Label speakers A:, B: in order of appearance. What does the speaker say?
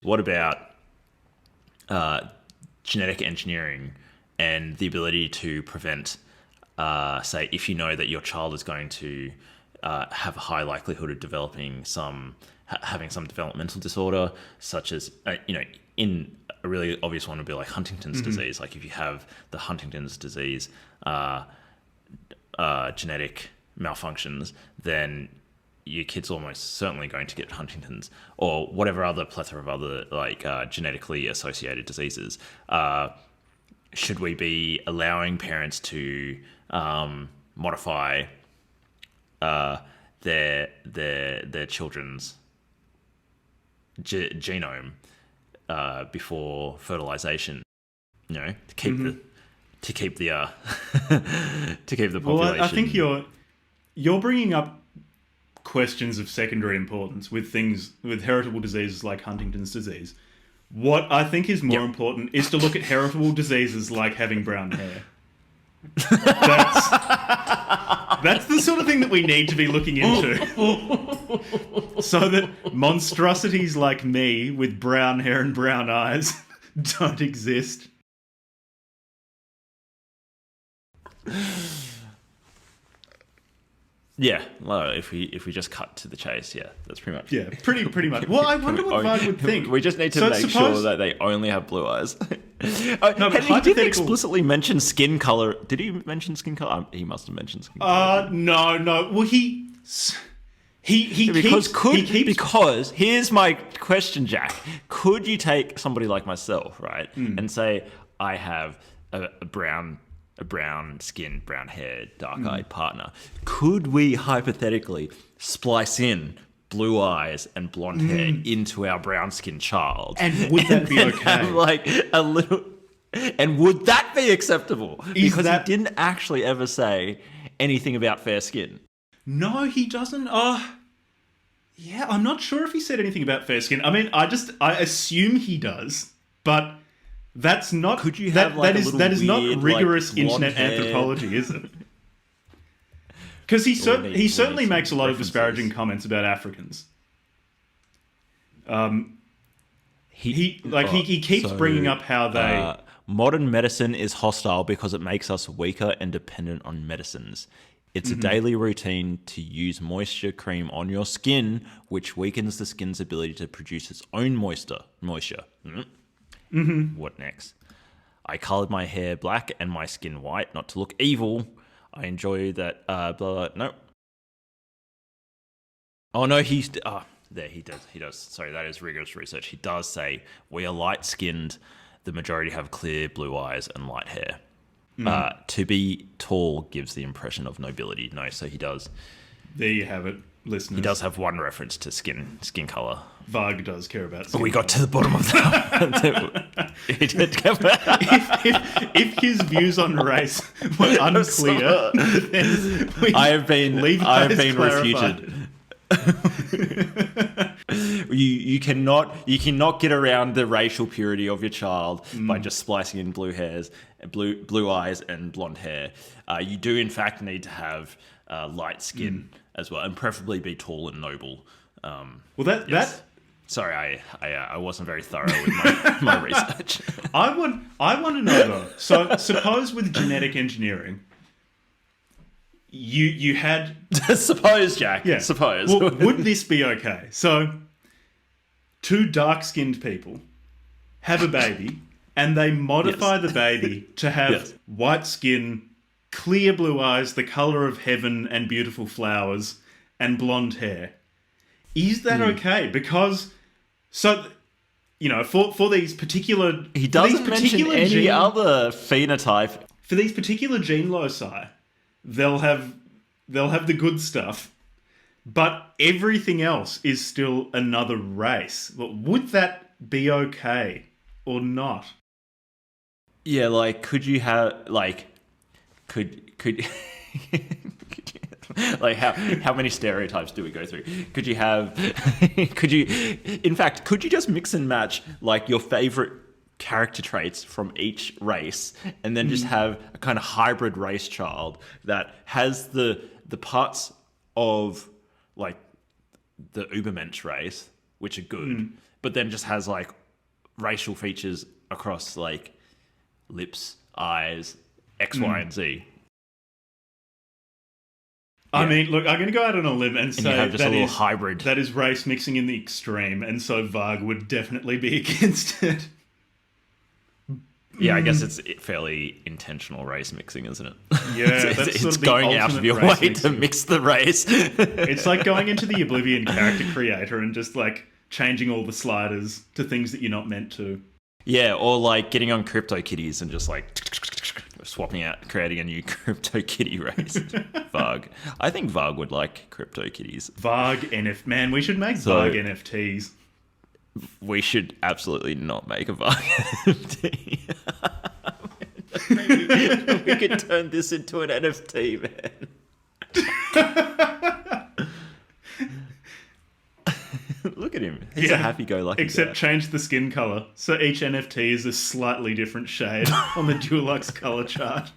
A: what about genetic engineering and the ability to prevent, say, if you know that your child is going to have a high likelihood of developing having some developmental disorder, such as, in a really obvious one would be like Huntington's disease. Like if you have the Huntington's disease genetic malfunctions, then your kid's almost certainly going to get Huntington's or whatever other plethora of other genetically associated diseases. Should we be allowing parents to modify their children's genome before fertilization? To keep the to keep the population.
B: Well, I think you're bringing up questions of secondary importance with heritable diseases like Huntington's disease. What I think is more important is to look at heritable diseases like having brown hair. That's the sort of thing that we need to be looking into. So that monstrosities like me with brown hair and brown eyes don't exist.
A: Yeah, well, if we just cut to the chase, that's pretty much.
B: Yeah, pretty much. Well, I wonder what Varg would think.
A: We just need to make sure that they only have blue eyes.
B: No,
A: he didn't explicitly mention skin color. Did he mention skin color? He must have mentioned skin color.
B: No. Well,
A: because here's my question, Jack. Could you take somebody like myself, right, and say I have a brown skin, brown hair, dark-eyed partner? Could we hypothetically splice in blue eyes and blonde hair into our brown-skinned child?
B: And would that be okay?
A: Have and would that be acceptable? Because he didn't actually ever say anything about fair skin.
B: No, he doesn't. Yeah, I'm not sure if he said anything about fair skin. I mean, I assume he does, but that's not. Could you have that is not rigorous internet anthropology, is it? Because he certainly makes a lot of disparaging comments about Africans. He keeps bringing up how they
A: modern medicine is hostile because it makes us weaker and dependent on medicines. It's a daily routine to use moisture cream on your skin, which weakens the skin's ability to produce its own moisture. What next? I colored my hair black and my skin white, not to look evil. I enjoy that. No. Oh no, there he does. He does. Sorry, that is rigorous research. He does say we are light-skinned. The majority have clear blue eyes and light hair. To be tall gives the impression of nobility. No, so he does.
B: There you have it, listeners.
A: He does have one reference to skin color.
B: Varg does care about skin
A: We got to the bottom of that. He did care about
B: if his views on race were unclear, then
A: I have been refuted. You cannot get around the racial purity of your child by just splicing in blue eyes and blonde hair. You do in fact need to have light skin as well, and preferably be tall and noble. Sorry, I wasn't very thorough with my research.
B: I want to know though. So suppose with genetic engineering, you had
A: suppose, Jack. Yeah. Suppose.
B: Well, would this be okay? So, two dark-skinned people have a baby, and they modify the baby to have white skin, clear blue eyes, the color of heaven and beautiful flowers, and blonde hair. Is that okay? Because for these particular
A: he doesn't mention any other phenotype
B: for these particular gene loci. They'll have the good stuff, but everything else is still another race. But would that be okay or not?
A: Yeah, could you have could like how many stereotypes do we go through? Could you just mix and match your favorite character traits from each race and then just have a kind of hybrid race child that has the parts of the Ubermensch race which are good, but then just has like racial features across like lips, eyes, X, Y, and Z.
B: I mean, look, I'm going to go out on a limb and say
A: you have just a little hybrid.
B: That is race mixing in the extreme, and so Varg would definitely be against it.
A: Yeah, I guess it's fairly intentional race mixing, isn't it?
B: Yeah,
A: it's
B: sort of
A: going out of your way to mix the race.
B: It's like going into the Oblivion character creator and just like changing all the sliders to things that you're not meant to.
A: Yeah, or like getting on CryptoKitties and just like swapping out, creating a new CryptoKitty race. Varg. I think Varg would like CryptoKitties.
B: Varg NFT. Man, we should make Varg NFTs.
A: We should absolutely not make a Varg NFT. Maybe we could turn this into an NFT, man. Look at him. He's a happy-go-lucky
B: Except
A: guy.
B: change the skin color. So each NFT is a slightly different shade on the Dulux color chart.